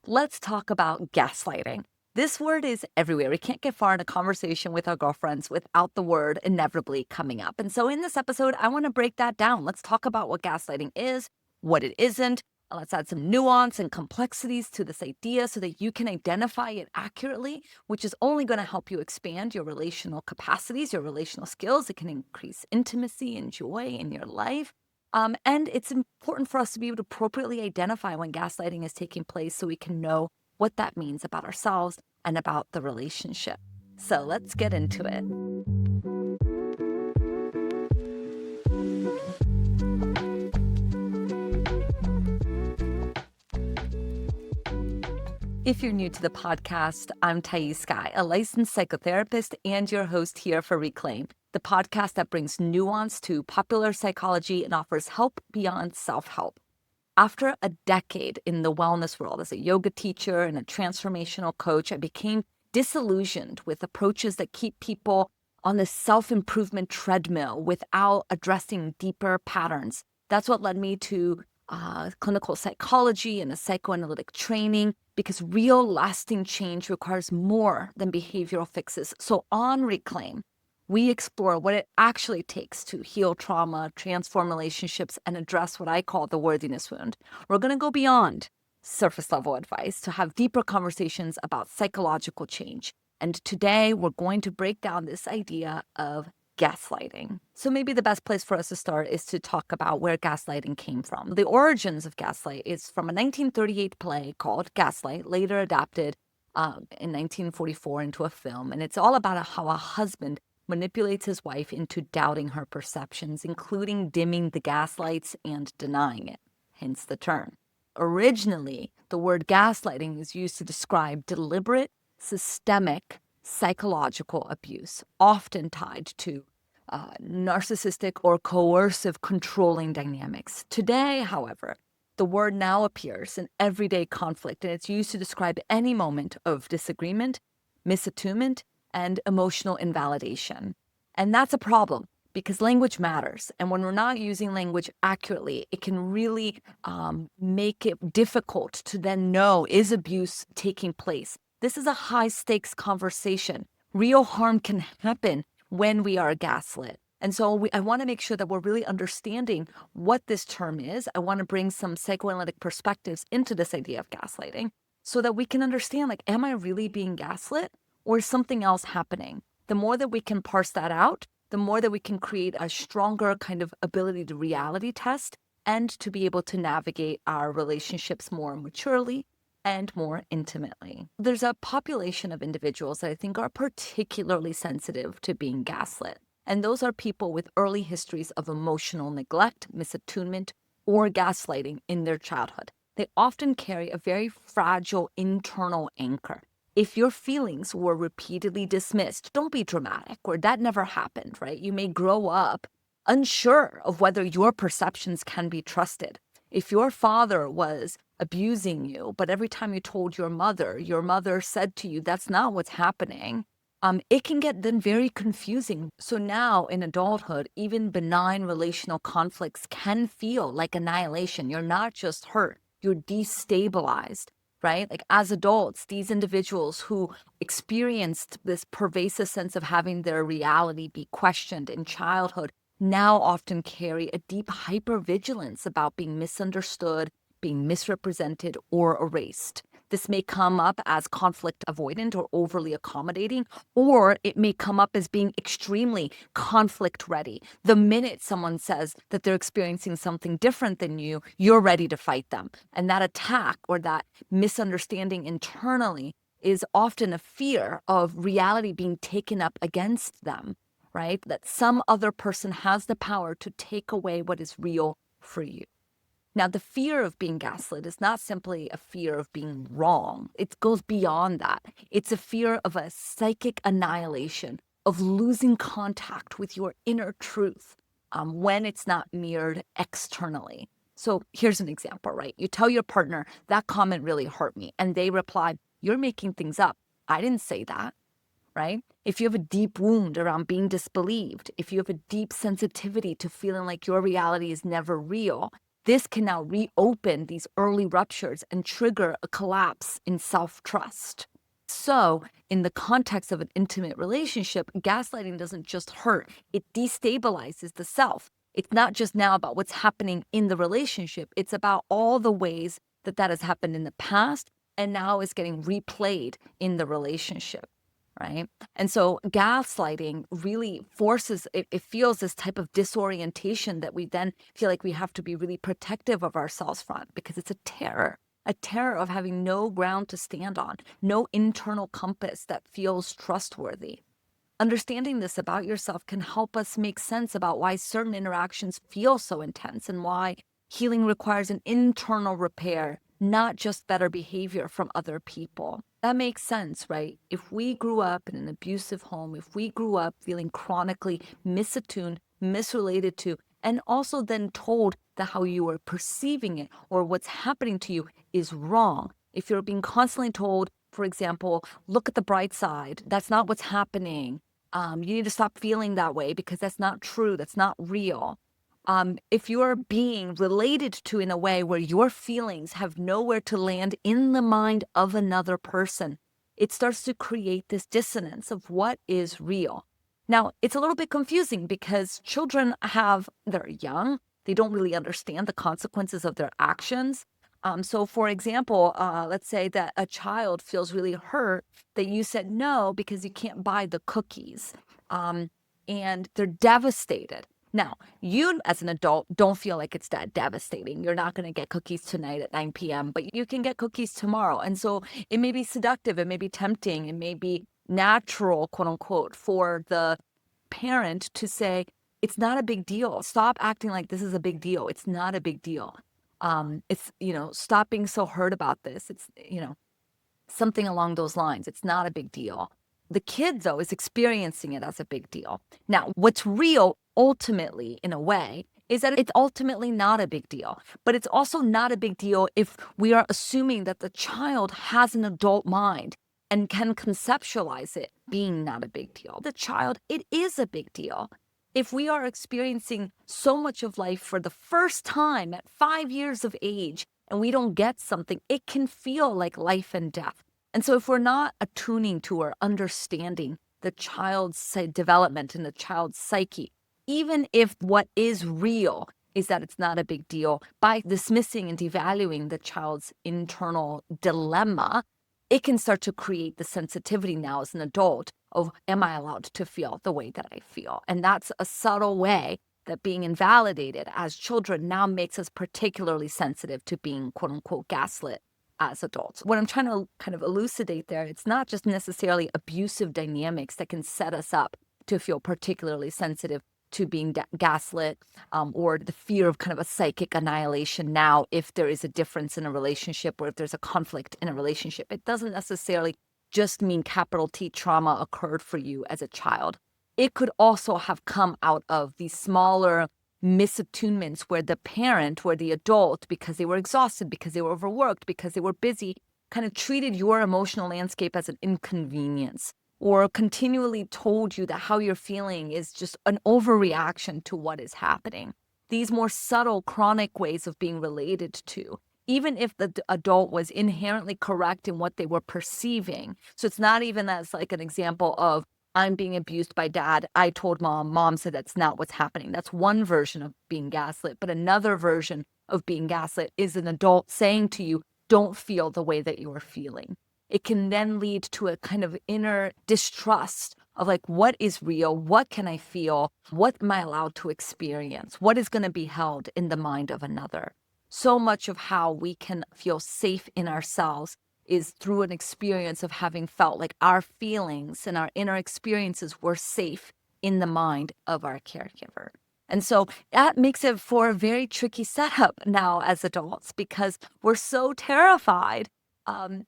let's talk about gaslighting. This word is everywhere. We can't get far in a conversation with our girlfriends without the word inevitably coming up. And so in this episode, I want to break that down. Let's talk about what gaslighting is, what it isn't. Let's add some nuance and complexities to this idea so that you can identify it accurately, which is only going to help you expand your relational capacities, your relational skills. It can increase intimacy and joy in your life. And it's important for us to be able to appropriately identify when gaslighting is taking place so we can know what that means about ourselves and about the relationship. So let's get into it. If you're new to the podcast, I'm Thaís Sky, a licensed psychotherapist and your host here for Reclaim, the podcast that brings nuance to popular psychology and offers help beyond self-help. After a decade in the wellness world as a yoga teacher and a transformational coach, I became disillusioned with approaches that keep people on the self-improvement treadmill without addressing deeper patterns. That's what led me to clinical psychology and a psychoanalytic training, because real lasting change requires more than behavioral fixes. So on Reclaim, we explore what it actually takes to heal trauma, transform relationships, and address what I call the worthiness wound. We're going to go beyond surface level advice to have deeper conversations about psychological change. And today we're going to break down this idea of gaslighting. So maybe the best place for us to start is to talk about where gaslighting came from. The origins of gaslight is from a 1938 play called Gaslight, later adapted in 1944 into a film. And it's all about how a husband manipulates his wife into doubting her perceptions, including dimming the gaslights and denying it, hence the term. Originally, the word gaslighting was used to describe deliberate, systemic, psychological abuse, often tied to narcissistic or coercive controlling dynamics. Today, however, the word now appears in everyday conflict, and it's used to describe any moment of disagreement, misattunement, and emotional invalidation. And that's a problem because language matters. And when we're not using language accurately, it can really make it difficult to then know, is abuse taking place? This is a high stakes conversation. Real harm can happen when we are gaslit. And so I want to make sure that we're really understanding what this term is. I want to bring some psychoanalytic perspectives into this idea of gaslighting so that we can understand, like, am I really being gaslit or is something else happening? The more that we can parse that out, the more that we can create a stronger kind of ability to reality test and to be able to navigate our relationships more maturely and more intimately. There's a population of individuals that I think are particularly sensitive to being gaslit. And those are people with early histories of emotional neglect, misattunement, or gaslighting in their childhood. They often carry a very fragile internal anchor. If your feelings were repeatedly dismissed, don't be dramatic, or that never happened, right? You may grow up unsure of whether your perceptions can be trusted. If your father was abusing you, but every time you told your mother said to you, that's not what's happening, it can get then very confusing. So now in adulthood, even benign relational conflicts can feel like annihilation. You're not just hurt, you're destabilized, right? Like as adults, these individuals who experienced this pervasive sense of having their reality be questioned in childhood now often carry a deep hypervigilance about being misunderstood, being misrepresented, or erased. This may come up as conflict avoidant or overly accommodating, or it may come up as being extremely conflict ready. The minute someone says that they're experiencing something different than you, you're ready to fight them. And that attack or that misunderstanding internally is often a fear of reality being taken up against them, right? That some other person has the power to take away what is real for you. Now, the fear of being gaslit is not simply a fear of being wrong. It goes beyond that. It's a fear of a psychic annihilation, of losing contact with your inner truth when it's not mirrored externally. So here's an example, right? You tell your partner, that comment really hurt me. And they reply, you're making things up. I didn't say that, right? If you have a deep wound around being disbelieved, if you have a deep sensitivity to feeling like your reality is never real, this can now reopen these early ruptures and trigger a collapse in self-trust. So, in the context of an intimate relationship, gaslighting doesn't just hurt, it destabilizes the self. It's not just now about what's happening in the relationship, it's about all the ways that that has happened in the past and now is getting replayed in the relationship, right? And so gaslighting really forces, it feels this type of disorientation that we then feel like we have to be really protective of ourselves from, because it's a terror of having no ground to stand on, no internal compass that feels trustworthy. Understanding this about yourself can help us make sense about why certain interactions feel so intense and why healing requires an internal repair, not just better behavior from other people. That makes sense, right? If we grew up in an abusive home, if we grew up feeling chronically misattuned, misrelated to, and also then told that how you are perceiving it or what's happening to you is wrong. If you're being constantly told, for example, look at the bright side, that's not what's happening. You need to stop feeling that way because that's not true. That's not real. If you're being related to in a way where your feelings have nowhere to land in the mind of another person, it starts to create this dissonance of what is real. Now, it's a little bit confusing because they're young, they don't really understand the consequences of their actions. So, for example, let's say that a child feels really hurt that you said no because you can't buy the cookies, and they're devastated. Now, you as an adult don't feel like it's that devastating. You're not going to get cookies tonight at 9 p.m., but you can get cookies tomorrow. And so it may be seductive, it may be tempting, it may be natural, quote unquote, for the parent to say, it's not a big deal. Stop acting like this is a big deal. It's not a big deal. Stop being so hurt about this. It's, something along those lines. It's not a big deal. The kid, though, is experiencing it as a big deal. Now, what's real ultimately, in a way, is that it's ultimately not a big deal. But it's also not a big deal if we are assuming that the child has an adult mind and can conceptualize it being not a big deal. The child, it is a big deal. If we are experiencing so much of life for the first time at 5 years of age and we don't get something, it can feel like life and death. And so if we're not attuning to or understanding the child's development and the child's psyche, even if what is real is that it's not a big deal, by dismissing and devaluing the child's internal dilemma, it can start to create the sensitivity now as an adult of, am I allowed to feel the way that I feel? And that's a subtle way that being invalidated as children now makes us particularly sensitive to being, quote unquote, gaslit as adults. What I'm trying to kind of elucidate there, it's not just necessarily abusive dynamics that can set us up to feel particularly sensitive to being gaslit, or the fear of kind of a psychic annihilation now if there is a difference in a relationship or if there's a conflict in a relationship. It doesn't necessarily just mean capital T trauma occurred for you as a child. It could also have come out of these smaller misattunements where the parent or the adult, because they were exhausted, because they were overworked, because they were busy, kind of treated your emotional landscape as an inconvenience, or continually told you that how you're feeling is just an overreaction to what is happening. These more subtle, chronic ways of being related to, even if the adult was inherently correct in what they were perceiving. So it's not even as like an example of, I'm being abused by dad, I told mom said that's not what's happening. That's one version of being gaslit. But another version of being gaslit is an adult saying to you, don't feel the way that you are feeling. It can then lead to a kind of inner distrust of like, what is real? What can I feel? What am I allowed to experience? What is going to be held in the mind of another? So much of how we can feel safe in ourselves is through an experience of having felt like our feelings and our inner experiences were safe in the mind of our caregiver. And so that makes it for a very tricky setup now as adults, because we're so terrified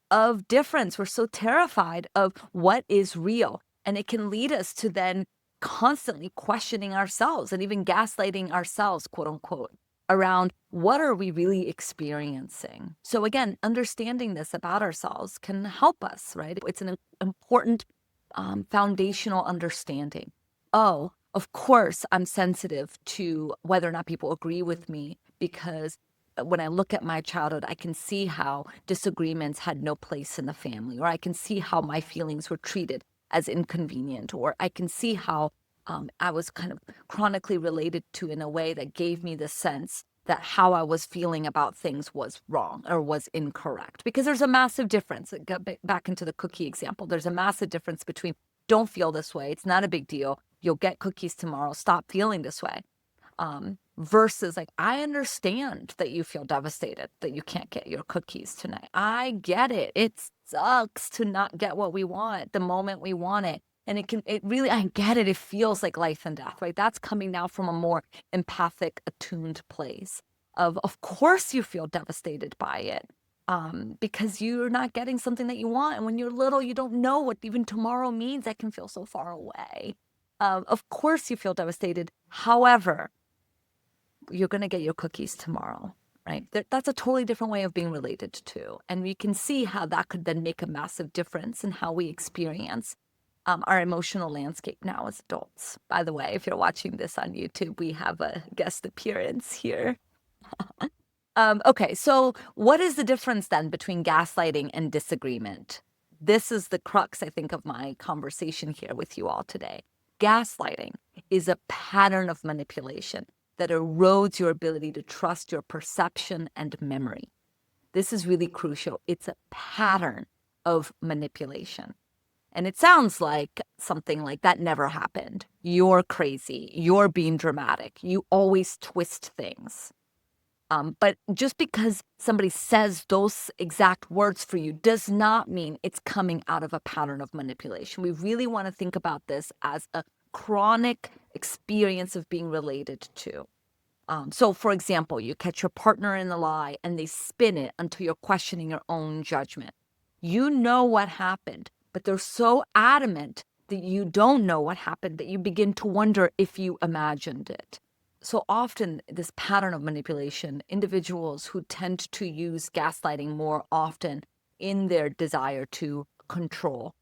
of difference. We're so terrified of what is real. And it can lead us to then constantly questioning ourselves and even gaslighting ourselves, quote unquote, around what are we really experiencing. So again, understanding this about ourselves can help us, right? It's an important foundational understanding. Oh, of course, I'm sensitive to whether or not people agree with me because when I look at my childhood, I can see how disagreements had no place in the family, or I can see how my feelings were treated as inconvenient, or I can see how I was kind of chronically related to in a way that gave me the sense that how I was feeling about things was wrong or was incorrect. Because there's a massive difference. Back into the cookie example, there's a massive difference between don't feel this way, it's not a big deal, you'll get cookies tomorrow, stop feeling this way, versus like, I understand that you feel devastated that you can't get your cookies tonight. I get it. It sucks to not get what we want the moment we want it. And I get it. It feels like life and death, right? That's coming now from a more empathic, attuned place of course you feel devastated by it. Because you're not getting something that you want. And when you're little, you don't know what even tomorrow means. That can feel so far away. Of course you feel devastated. However, you're going to get your cookies tomorrow, right? That's a totally different way of being related to. And we can see how that could then make a massive difference in how we experience our emotional landscape now as adults. By the way, if you're watching this on YouTube, we have a guest appearance here. Okay, so what is the difference then between gaslighting and disagreement? This is the crux, I think, of my conversation here with you all today. Gaslighting is a pattern of manipulation that erodes your ability to trust your perception and memory. This is really crucial. It's a pattern of manipulation. And it sounds like something like that never happened. You're crazy. You're being dramatic. You always twist things. But just because somebody says those exact words for you does not mean it's coming out of a pattern of manipulation. We really want to think about this as a chronic experience of being related to. So, for example, you catch your partner in the lie and they spin it until you're questioning your own judgment. You know what happened, but they're so adamant that you don't know what happened that you begin to wonder if you imagined it. So often this pattern of manipulation, individuals who tend to use gaslighting more often in their desire to control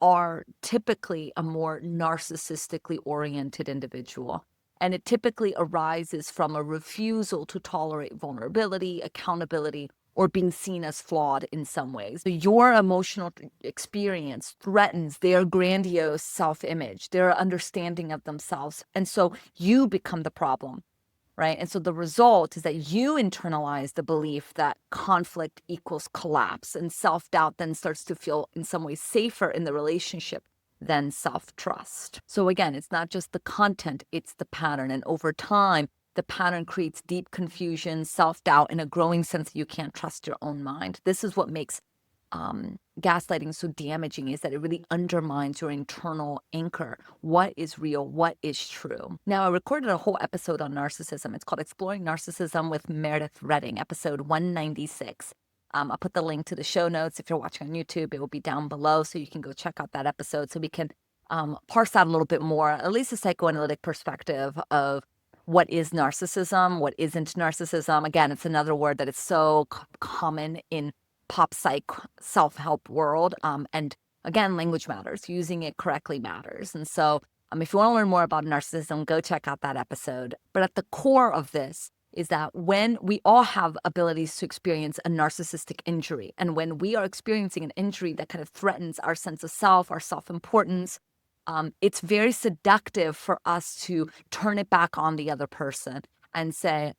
are typically a more narcissistically oriented individual. And it typically arises from a refusal to tolerate vulnerability, accountability, or being seen as flawed in some ways. So your emotional experience threatens their grandiose self-image, their understanding of themselves. And so you become the problem, right? And so the result is that you internalize the belief that conflict equals collapse, and self-doubt then starts to feel in some ways safer in the relationship than self-trust. So again, it's not just the content, it's the pattern. And over time, the pattern creates deep confusion, self-doubt, and a growing sense that you can't trust your own mind. This is what makes gaslighting so damaging, is that it really undermines your internal anchor. What is real? What is true? Now, I recorded a whole episode on narcissism. It's called Exploring Narcissism with Meredith Redding, episode 196. I'll put the link to the show notes. If you're watching on YouTube, it will be down below, so you can go check out that episode so we can parse out a little bit more, at least a psychoanalytic perspective of what is narcissism, what isn't narcissism. Again, it's another word that is so common in pop psych self-help world. And again, language matters. Using it correctly matters. And so if you want to learn more about narcissism, go check out that episode. But at the core of this is that when we all have abilities to experience a narcissistic injury, and when we are experiencing an injury that kind of threatens our sense of self, our self-importance, it's very seductive for us to turn it back on the other person and say,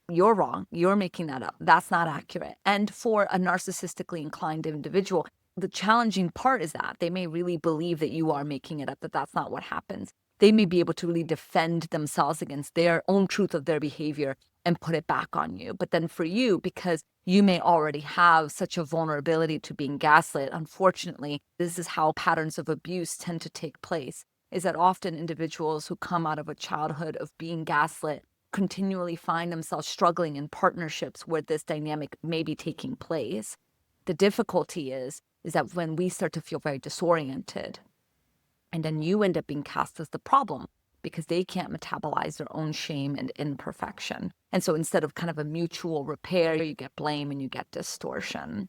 you're wrong, you're making that up, that's not accurate. And for a narcissistically inclined individual, the challenging part is that they may really believe that you are making it up, that that's not what happens. They may be able to really defend themselves against their own truth of their behavior and put it back on you. But then for you, because you may already have such a vulnerability to being gaslit, unfortunately, this is how patterns of abuse tend to take place, is that often individuals who come out of a childhood of being gaslit continually find themselves struggling in partnerships where this dynamic may be taking place. The difficulty is that when we start to feel very disoriented, and then you end up being cast as the problem because they can't metabolize their own shame and imperfection. And so instead of kind of a mutual repair, you get blame and you get distortion.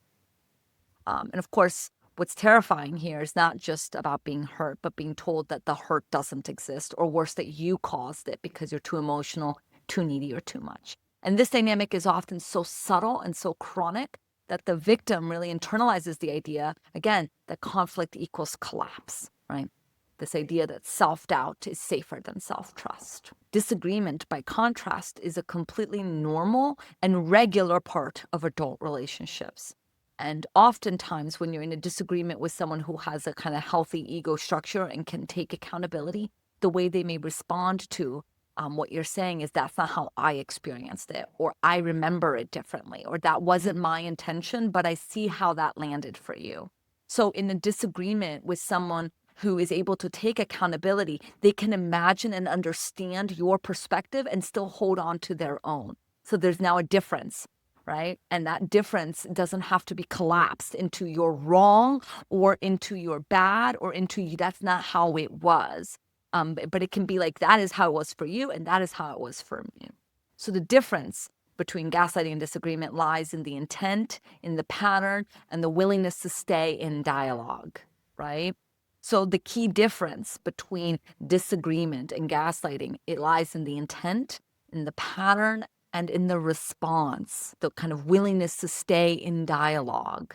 And of course, what's terrifying here is not just about being hurt, but being told that the hurt doesn't exist, or worse, that you caused it because you're too emotional, too needy, or too much. And this dynamic is often so subtle and so chronic that the victim really internalizes the idea, again, that conflict equals collapse, right? This idea that self-doubt is safer than self-trust. Disagreement, by contrast, is a completely normal and regular part of adult relationships. And oftentimes when you're in a disagreement with someone who has a kind of healthy ego structure and can take accountability, the way they may respond to what you're saying is, that's not how I experienced it, or I remember it differently, or that wasn't my intention, but I see how that landed for you. So in a disagreement with someone who is able to take accountability, they can imagine and understand your perspective and still hold on to their own. So there's now a difference, right? And that difference doesn't have to be collapsed into you're wrong or into you're bad or into you, that's not how it was. But it can be like, that is how it was for you and that is how it was for me. So the difference between gaslighting and disagreement lies in the intent, in the pattern, and the willingness to stay in dialogue, right? So the key difference between disagreement and gaslighting, it lies in the intent, in the pattern, and in the response, the kind of willingness to stay in dialogue.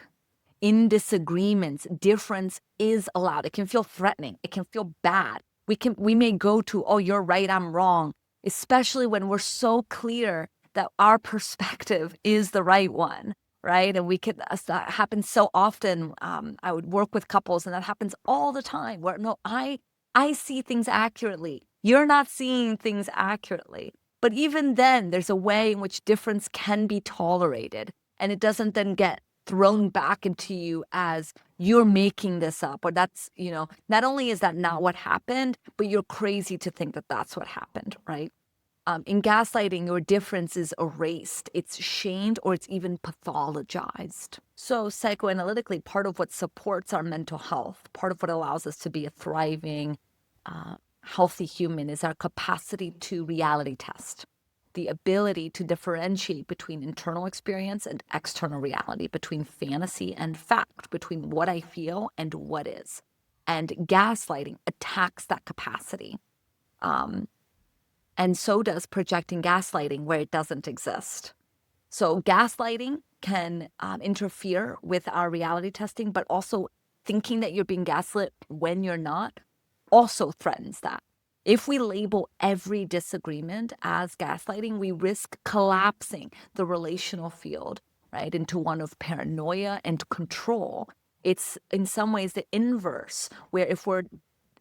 In disagreements, difference is allowed. It can feel threatening. It can feel bad. We may go to, oh, you're right, I'm wrong, especially when we're so clear that our perspective is the right one, right? And that happens so often. I would work with couples and that happens all the time where, no, I see things accurately. You're not seeing things accurately. But even then, there's a way in which difference can be tolerated and it doesn't then get thrown back into you as you're making this up, or that's, not only is that not what happened, but you're crazy to think that that's what happened, right? In gaslighting, your difference is erased, it's shamed, or it's even pathologized. So psychoanalytically, part of what supports our mental health, part of what allows us to be a thriving, healthy human is our capacity to reality test. The ability to differentiate between internal experience and external reality, between fantasy and fact, between what I feel and what is. And gaslighting attacks that capacity. And so does projecting gaslighting where it doesn't exist. So gaslighting can interfere with our reality testing, but also thinking that you're being gaslit when you're not also threatens that. If we label every disagreement as gaslighting, we risk collapsing the relational field, right, into one of paranoia and control. It's in some ways the inverse, where if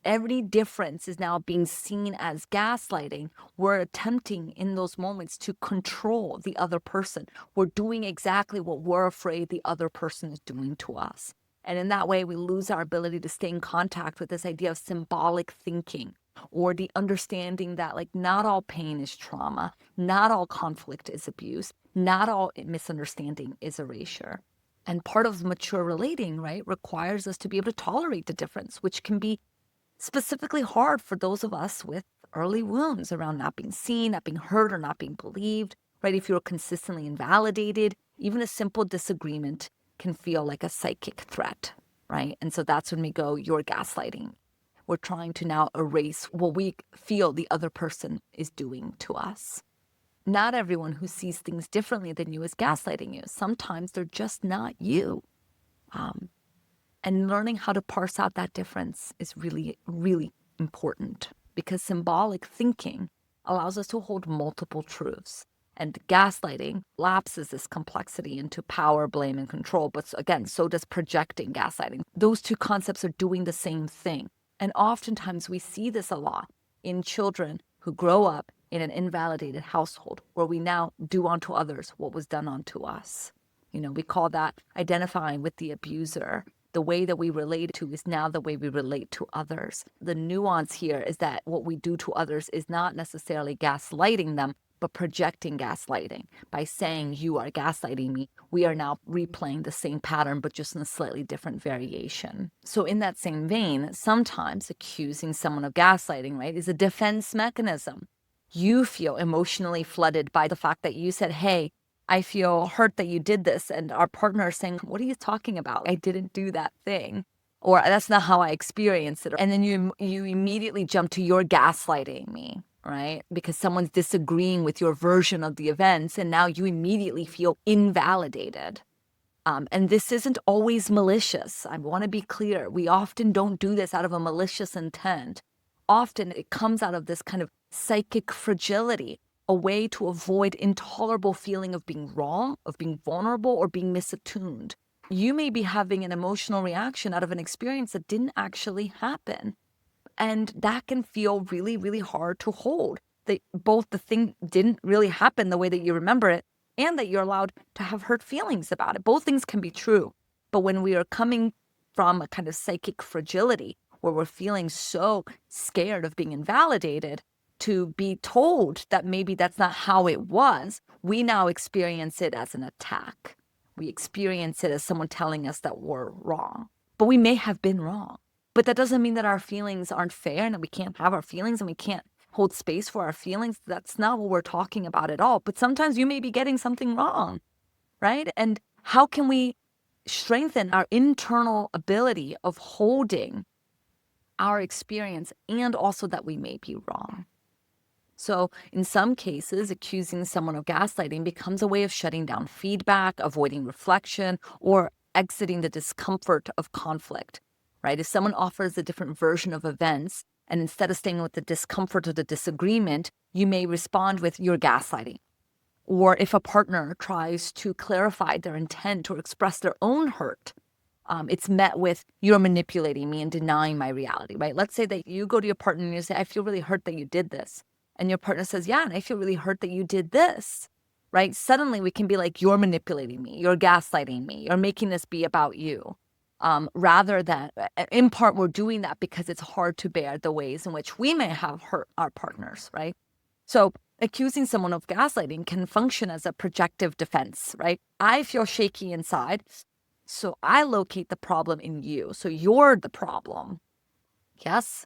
every difference is now being seen as gaslighting, we're attempting in those moments to control the other person. We're doing exactly what we're afraid the other person is doing to us. And in that way, we lose our ability to stay in contact with this idea of symbolic thinking, or the understanding that, like, not all pain is trauma, not all conflict is abuse, not all misunderstanding is erasure. And part of mature relating, right, requires us to be able to tolerate the difference, which can be specifically hard for those of us with early wounds around not being seen, not being heard, or not being believed, right? If you're consistently invalidated, even a simple disagreement can feel like a psychic threat, right? And so that's when we go, you're gaslighting. We're trying to now erase what we feel the other person is doing to us. Not everyone who sees things differently than you is gaslighting you. Sometimes they're just not you. And learning how to parse out that difference is really, really important, because symbolic thinking allows us to hold multiple truths. And gaslighting lapses this complexity into power, blame, and control. But again, so does projecting gaslighting. Those two concepts are doing the same thing. And oftentimes we see this a lot in children who grow up in an invalidated household, where we now do unto others what was done unto us. We call that identifying with the abuser. The way that we relate to is now the way we relate to others. The nuance here is that what we do to others is not necessarily gaslighting them, but projecting gaslighting. By saying you are gaslighting me, we are now replaying the same pattern, but just in a slightly different variation. So in that same vein, sometimes accusing someone of gaslighting, right, is a defense mechanism. You feel emotionally flooded by the fact that you said, hey, I feel hurt that you did this. And our partner is saying, what are you talking about? I didn't do that thing. Or that's not how I experienced it. And then you immediately jump to, you're gaslighting me. right? Because someone's disagreeing with your version of the events, and now you immediately feel invalidated. And this isn't always malicious. I want to be clear. We often don't do this out of a malicious intent. Often it comes out of this kind of psychic fragility, a way to avoid intolerable feeling of being wrong, of being vulnerable, or being misattuned. You may be having an emotional reaction out of an experience that didn't actually happen. And that can feel really, really hard to hold. That both the thing didn't really happen the way that you remember it, and that you're allowed to have hurt feelings about it. Both things can be true. But when we are coming from a kind of psychic fragility where we're feeling so scared of being invalidated, to be told that maybe that's not how it was, we now experience it as an attack. We experience it as someone telling us that we're wrong. But we may have been wrong. But that doesn't mean that our feelings aren't fair and that we can't have our feelings and we can't hold space for our feelings. That's not what we're talking about at all. But sometimes you may be getting something wrong, right? And how can we strengthen our internal ability of holding our experience and also that we may be wrong? So in some cases, accusing someone of gaslighting becomes a way of shutting down feedback, avoiding reflection, or exiting the discomfort of conflict, right? If someone offers a different version of events, and instead of staying with the discomfort of the disagreement, you may respond with "you're gaslighting." Or if a partner tries to clarify their intent or express their own hurt, it's met with "you're manipulating me and denying my reality," right? Let's say that you go to your partner and you say, "I feel really hurt that you did this." And your partner says, "Yeah, and I feel really hurt that you did this," right? Suddenly we can be like, "You're manipulating me, you're gaslighting me, you're making this be about you." Rather than, in part, we're doing that because it's hard to bear the ways in which we may have hurt our partners, right? So accusing someone of gaslighting can function as a projective defense, right? I feel shaky inside, so I locate the problem in you. So you're the problem. Yes?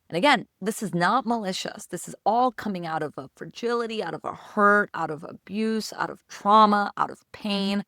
And again, this is not malicious. This is all coming out of a fragility, out of a hurt, out of abuse, out of trauma, out of pain.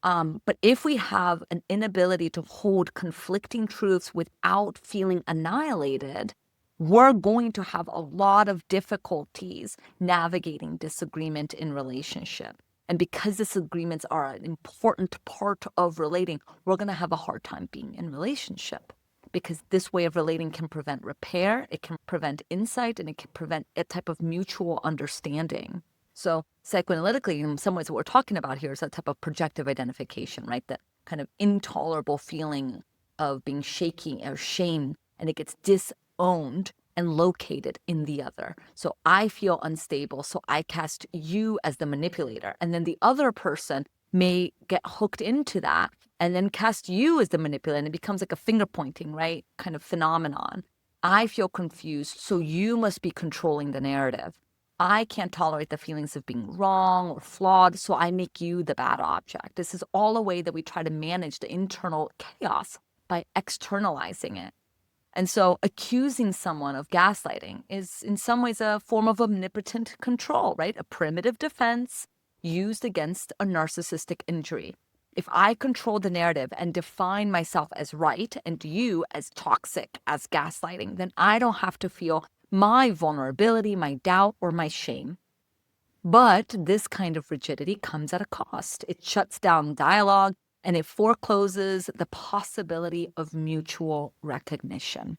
But if we have an inability to hold conflicting truths without feeling annihilated, we're going to have a lot of difficulties navigating disagreement in relationship. And because disagreements are an important part of relating, we're going to have a hard time being in relationship. Because this way of relating can prevent repair, it can prevent insight, and it can prevent a type of mutual understanding. So psychoanalytically, in some ways, what we're talking about here is a type of projective identification, right? That kind of intolerable feeling of being shaky or shame, and it gets disowned and located in the other. So I feel unstable, so I cast you as the manipulator. And then the other person may get hooked into that and then cast you as the manipulator, and it becomes like a finger pointing, right? Kind of phenomenon. I feel confused, so you must be controlling the narrative. I can't tolerate the feelings of being wrong or flawed, so I make you the bad object. This is all a way that we try to manage the internal chaos by externalizing it. And so accusing someone of gaslighting is in some ways a form of omnipotent control, right? A primitive defense used against a narcissistic injury. If I control the narrative and define myself as right and you as toxic, as gaslighting, then I don't have to feel my vulnerability, my doubt, or my shame. But this kind of rigidity comes at a cost. It shuts down dialogue and it forecloses the possibility of mutual recognition.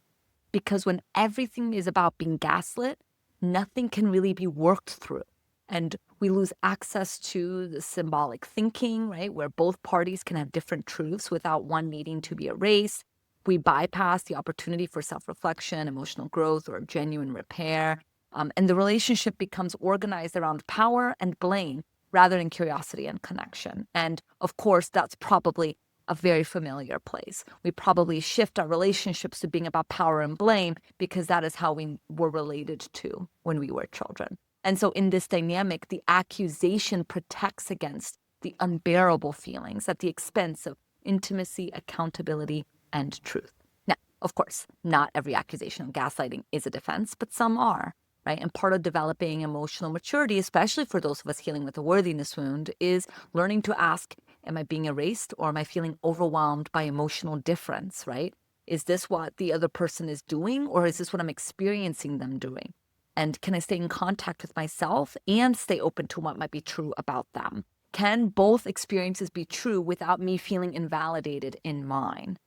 Because when everything is about being gaslit, nothing can really be worked through. And we lose access to the symbolic thinking, right? Where both parties can have different truths without one needing to be erased. We bypass the opportunity for self-reflection, emotional growth, or genuine repair. And the relationship becomes organized around power and blame rather than curiosity and connection. And of course, that's probably a very familiar place. We probably shift our relationships to being about power and blame because that is how we were related to when we were children. And so in this dynamic, the accusation protects against the unbearable feelings at the expense of intimacy, accountability, and truth. Now, of course, not every accusation of gaslighting is a defense, but some are, right? And part of developing emotional maturity, especially for those of us healing with a worthiness wound, is learning to ask, am I being erased or am I feeling overwhelmed by emotional difference, right? Is this what the other person is doing or is this what I'm experiencing them doing? And can I stay in contact with myself and stay open to what might be true about them? Can both experiences be true without me feeling invalidated in mine?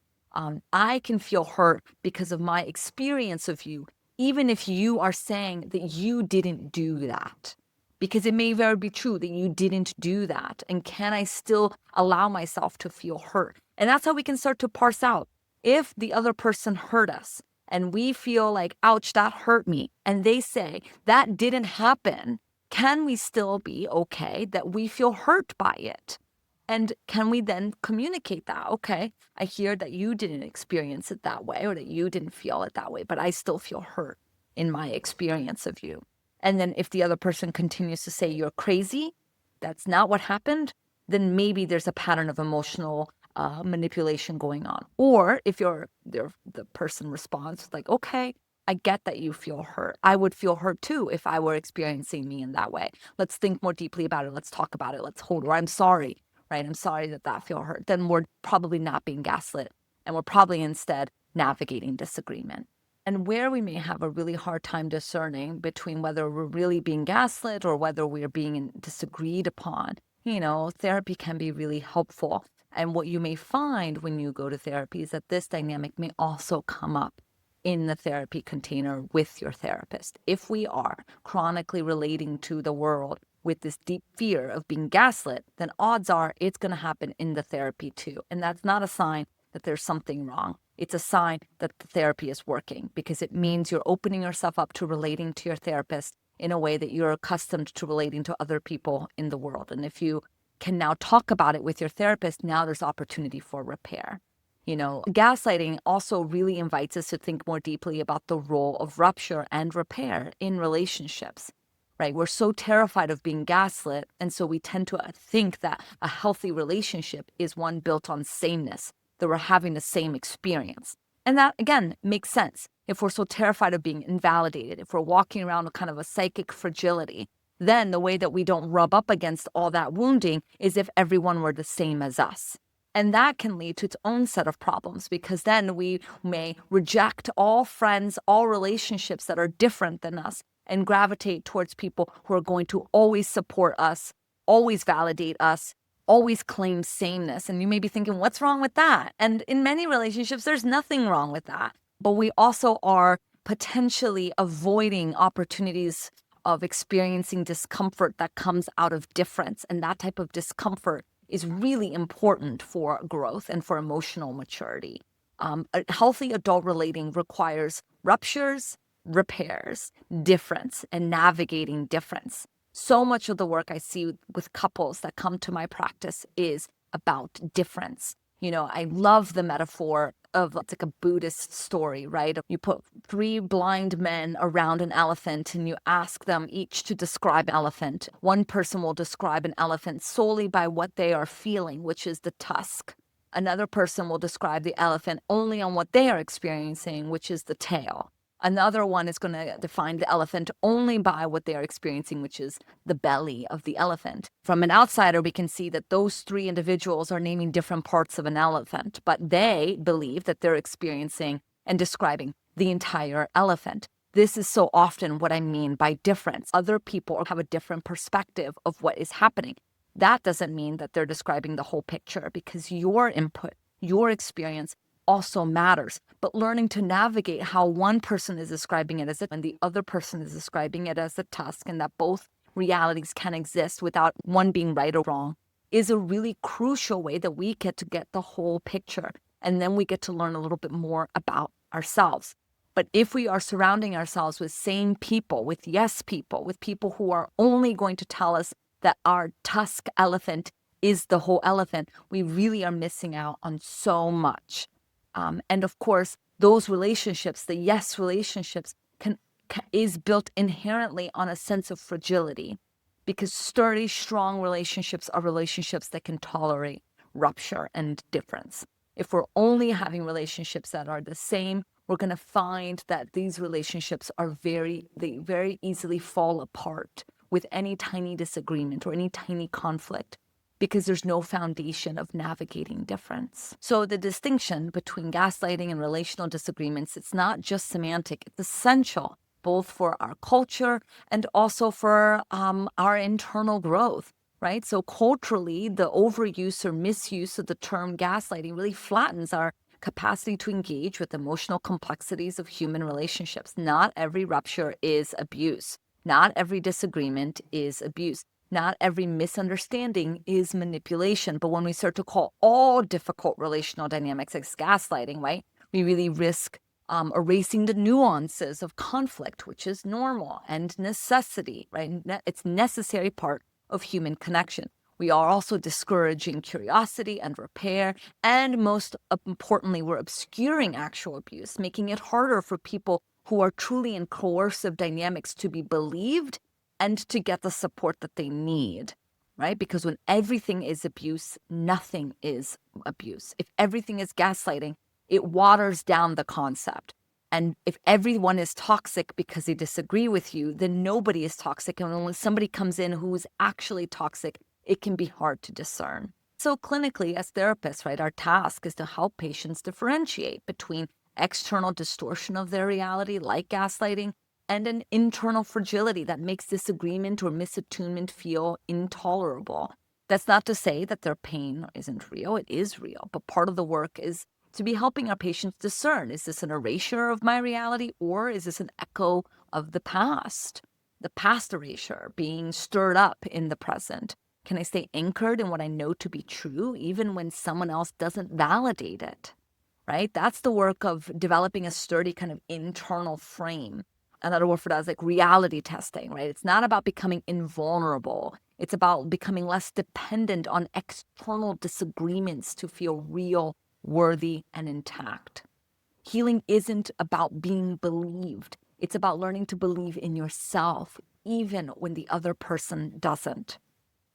I can feel hurt because of my experience of you, even if you are saying that you didn't do that. Because it may very be true that you didn't do that. And can I still allow myself to feel hurt? And that's how we can start to parse out. If the other person hurt us and we feel like, ouch, that hurt me, and they say that didn't happen, can we still be okay that we feel hurt by it? And can we then communicate that? Okay, I hear that you didn't experience it that way or that you didn't feel it that way, but I still feel hurt in my experience of you. And then if the other person continues to say you're crazy, that's not what happened, then maybe there's a pattern of emotional manipulation going on. Or if the person responds like, okay, I get that you feel hurt. I would feel hurt too if I were experiencing me in that way. Let's think more deeply about it. Let's talk about it. Let's hold, or I'm sorry, right? I'm sorry that feel hurt. Then we're probably not being gaslit, and we're probably instead navigating disagreement. And where we may have a really hard time discerning between whether we're really being gaslit or whether we're being disagreed upon, therapy can be really helpful. And what you may find when you go to therapy is that this dynamic may also come up in the therapy container with your therapist. If we are chronically relating to the world with this deep fear of being gaslit, then odds are it's going to happen in the therapy too. And that's not a sign that there's something wrong. It's a sign that the therapy is working, because it means you're opening yourself up to relating to your therapist in a way that you're accustomed to relating to other people in the world. And if you can now talk about it with your therapist, now there's opportunity for repair. Gaslighting also really invites us to think more deeply about the role of rupture and repair in relationships, right? We're so terrified of being gaslit, and so we tend to think that a healthy relationship is one built on sameness, that we're having the same experience. And that, again, makes sense. If we're so terrified of being invalidated, if we're walking around with kind of a psychic fragility, then the way that we don't rub up against all that wounding is if everyone were the same as us. And that can lead to its own set of problems, because then we may reject all friends, all relationships that are different than us, and gravitate towards people who are going to always support us, always validate us, always claim sameness. And you may be thinking, what's wrong with that? And in many relationships, there's nothing wrong with that. But we also are potentially avoiding opportunities of experiencing discomfort that comes out of difference. And that type of discomfort is really important for growth and for emotional maturity. A healthy adult relating requires ruptures, repairs, difference, and navigating difference. So much of the work I see with couples that come to my practice is about difference. I love the metaphor of, it's like a Buddhist story, right? You put 3 blind men around an elephant and you ask them each to describe an elephant. One person will describe an elephant solely by what they are feeling, which is the tusk. Another person will describe the elephant only on what they are experiencing, which is the tail. Another one is going to define the elephant only by what they are experiencing, which is the belly of the elephant. From an outsider, we can see that those 3 individuals are naming different parts of an elephant, but they believe that they're experiencing and describing the entire elephant. This is so often what I mean by difference. Other people have a different perspective of what is happening. That doesn't mean that they're describing the whole picture, because your input, your experience also matters. But learning to navigate how one person is describing it as it and the other person is describing it as a tusk, and that both realities can exist without one being right or wrong, is a really crucial way that we get to get the whole picture. And then we get to learn a little bit more about ourselves. But if we are surrounding ourselves with sane people, with yes people, with people who are only going to tell us that our tusk elephant is the whole elephant, we really are missing out on so much. And of course, those relationships, the yes relationships, is built inherently on a sense of fragility, because sturdy, strong relationships are relationships that can tolerate rupture and difference. If we're only having relationships that are the same, we're going to find that these relationships they very easily fall apart with any tiny disagreement or any tiny conflict, because there's no foundation of navigating difference. So the distinction between gaslighting and relational disagreements, it's not just semantic, it's essential, both for our culture and also for our internal growth, right? So culturally, the overuse or misuse of the term gaslighting really flattens our capacity to engage with emotional complexities of human relationships. Not every rupture is abuse. Not every disagreement is abuse. Not every misunderstanding is manipulation. But when we start to call all difficult relational dynamics as gaslighting, right, we really risk erasing the nuances of conflict, which is normal and necessity, right? It's a necessary part of human connection. We are also discouraging curiosity and repair. And most importantly, we're obscuring actual abuse, making it harder for people who are truly in coercive dynamics to be believed and to get the support that they need, right? Because when everything is abuse, nothing is abuse. If everything is gaslighting, it waters down the concept. And if everyone is toxic because they disagree with you, then nobody is toxic. And when somebody comes in who is actually toxic, it can be hard to discern. So clinically, as therapists, right, our task is to help patients differentiate between external distortion of their reality, like gaslighting, and an internal fragility that makes disagreement or misattunement feel intolerable. That's not to say that their pain isn't real. It is real. But part of the work is to be helping our patients discern, is this an erasure of my reality, or is this an echo of the past? The past erasure being stirred up in the present. Can I stay anchored in what I know to be true, even when someone else doesn't validate it, right? That's the work of developing a sturdy kind of internal frame. Another word for that is like reality testing, right? It's not about becoming invulnerable. It's about becoming less dependent on external disagreements to feel real, worthy, and intact. Healing isn't about being believed. It's about learning to believe in yourself, even when the other person doesn't.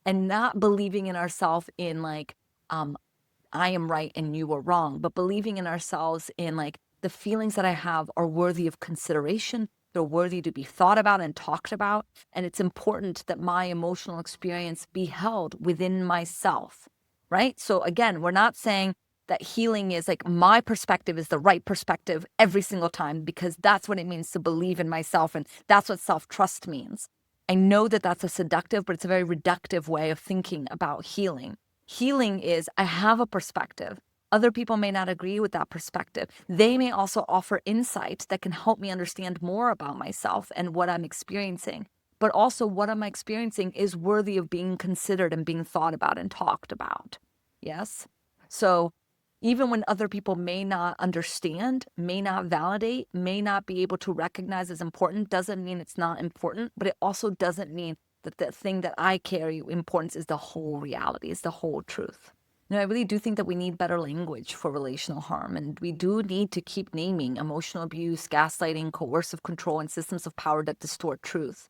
And not believing in ourselves in like, I am right and you are wrong, but believing in ourselves in like, the feelings that I have are worthy of consideration. They're worthy to be thought about and talked about. And it's important that my emotional experience be held within myself, right? So again, we're not saying that healing is like my perspective is the right perspective every single time, because that's what it means to believe in myself. And that's what self-trust means. I know that that's a seductive, but it's a very reductive way of thinking about healing. Healing is I have a perspective. Other people may not agree with that perspective. They may also offer insight that can help me understand more about myself and what I'm experiencing. But also what I'm experiencing is worthy of being considered and being thought about and talked about. Yes? So even when other people may not understand, may not validate, may not be able to recognize as important, doesn't mean it's not important, but it also doesn't mean that the thing that I carry importance is the whole reality, is the whole truth. I really do think that we need better language for relational harm, and we do need to keep naming emotional abuse, gaslighting, coercive control, and systems of power that distort truth.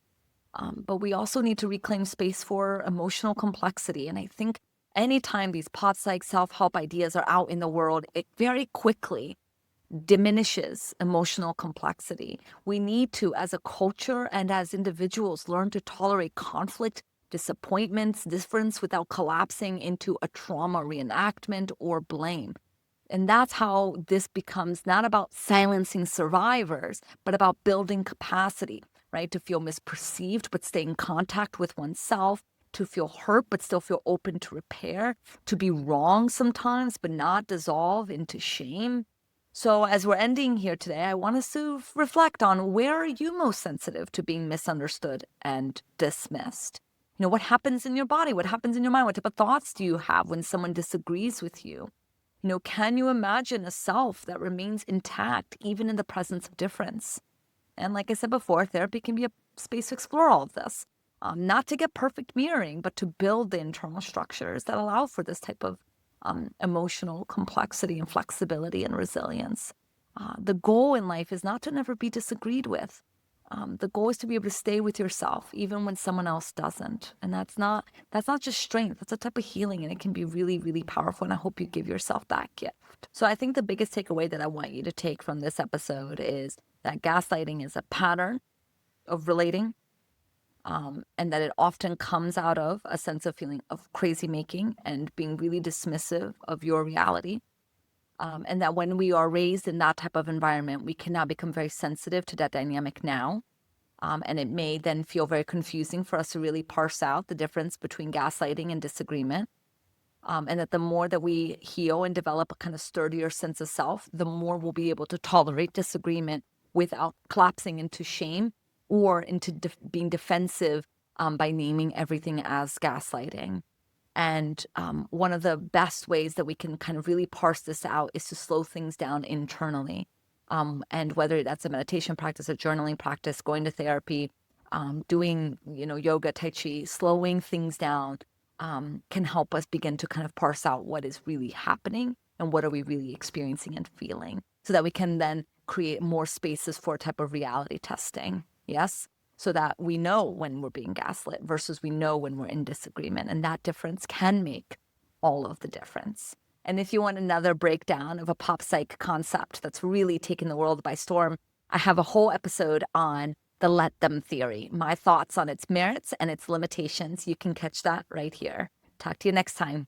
But we also need to reclaim space for emotional complexity. And I think anytime these pod psych self-help ideas are out in the world, it very quickly diminishes emotional complexity. We need to, as a culture and as individuals, learn to tolerate conflict, disappointments, difference without collapsing into a trauma reenactment or blame. And that's how this becomes not about silencing survivors, but about building capacity, right? To feel misperceived, but stay in contact with oneself, to feel hurt, but still feel open to repair, to be wrong sometimes, but not dissolve into shame. So as we're ending here today, I want us to reflect on, where are you most sensitive to being misunderstood and dismissed? What happens in your body? What happens in your mind? What type of thoughts do you have when someone disagrees with you? Can you imagine a self that remains intact even in the presence of difference? And like I said before, therapy can be a space to explore all of this. Not to get perfect mirroring, but to build the internal structures that allow for this type of emotional complexity and flexibility and resilience. The goal in life is not to never be disagreed with. The goal is to be able to stay with yourself even when someone else doesn't. And that's not just strength. That's a type of healing, and it can be really, really powerful. And I hope you give yourself that gift. So I think the biggest takeaway that I want you to take from this episode is that gaslighting is a pattern of relating, and that it often comes out of a sense of feeling of crazy making and being really dismissive of your reality. And that when we are raised in that type of environment, we can now become very sensitive to that dynamic now. And it may then feel very confusing for us to really parse out the difference between gaslighting and disagreement. And that the more that we heal and develop a kind of sturdier sense of self, the more we'll be able to tolerate disagreement without collapsing into shame or into being defensive by naming everything as gaslighting. And one of the best ways that we can kind of really parse this out is to slow things down internally. And whether that's a meditation practice, a journaling practice, going to therapy, doing, yoga, tai chi, slowing things down can help us begin to kind of parse out what is really happening and what are we really experiencing and feeling, so that we can then create more spaces for a type of reality testing. Yes. So that we know when we're being gaslit versus we know when we're in disagreement. And that difference can make all of the difference. And if you want another breakdown of a pop psych concept that's really taken the world by storm, I have a whole episode on the let them theory, my thoughts on its merits and its limitations. You can catch that right here. Talk to you next time.